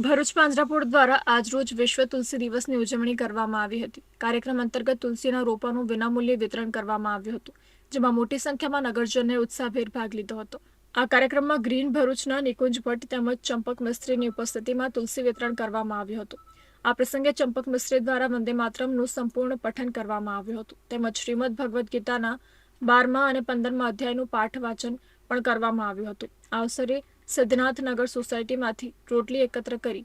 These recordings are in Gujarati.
ભરૂચ પાંજરાપોળ દ્વારા આજરોજ વિશ્વ તુલસી દિવસની ઉજવણી કરવામાં આવી હતી। કાર્યક્રમ અંતર્ગત તુલસીના રોપાનું વિનામૂલ્યે વિતરણ કરવામાં આવ્યું હતું, જેમાં મોટી સંખ્યામાં નગરજનોએ ઉત્સાહભેર ભાગ લીધો હતો। આ કાર્યક્રમમાં ગ્રીન ભરૂચના નિકુંજ ભટ્ટ તેમજ ચંપક મિસ્ત્રીની ઉપસ્થિતિમાં તુલસી વિતરણ કરવામાં આવ્યું હતું। આ પ્રસંગે ચંપક મિસ્ત્રી દ્વારા વંદે માતરમનું સંપૂર્ણ પઠન કરવામાં આવ્યું હતું, તેમજ શ્રીમદ ભગવદ્ ગીતાના 12મા અને 15મા અધ્યાયનું પાઠ વાંચન પણ કરવામાં આવ્યું હતું। આ અવસરે સિદ્ધનાથનગર સોસાયટીમાંથી રોટલી એકત્ર કરી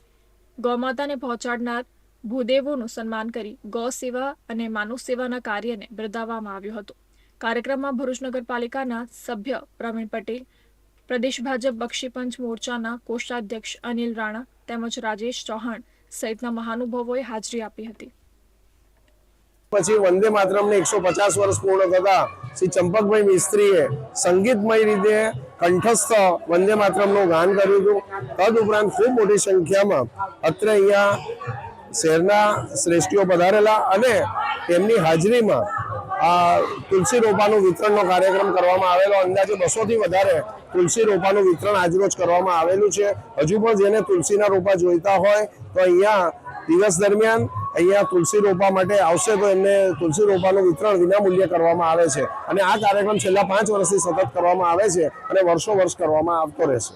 ગૌમાતાને પહોંચાડનાર ભૂદેવોનું સન્માન કરી ગૌ સેવા અને માનવ સેવાના કાર્યને બિરદાવવામાં આવ્યું હતું। કાર્યક્રમમાં ભરૂચ નગરપાલિકાના સભ્ય પ્રવીણ પટેલ, પ્રદેશ ભાજપ બક્ષીપંચ મોરચાના કોષાધ્યક્ષ અનિલ રાણા તેમજ રાજેશ ચૌહાણ સહિતના મહાનુભાવોએ હાજરી આપી હતી। પછી વંદે માતરમને 150 વર્ષ પૂર્ણ થતા શ્રી ચંપકભાઈ મિસ્ત્રીએ સંગીતમય રીતે કંઠસ્થ વંદે માતરમનું ગાન કર્યું હતું। તદુપરાંત ખૂબ મોટી સંખ્યામાં અત્રે અહીંયા શહેરના શ્રેષ્ઠીઓ પધારેલા અને તેમની હાજરીમાં આ તુલસી રોપાનું વિતરણનો કાર્યક્રમ કરવામાં આવેલો। અંદાજે 200 થી વધારે તુલસી રોપાનું વિતરણ આજરોજ કરવામાં આવેલું છે। હજુ પણ જેને તુલસીના રોપા જોઈતા હોય તો અહીંયા દિવસ દરમિયાન અહીંયા તુલસી રોપા માટે આવશે તો એમને તુલસી રોપાનું વિતરણ વિનામૂલ્યે કરવામાં આવે છે અને આ કાર્યક્રમ છેલ્લા 5 વર્ષથી સતત કરવામાં આવે છે અને વર્ષો વર્ષ કરવામાં આવતો રહેશે।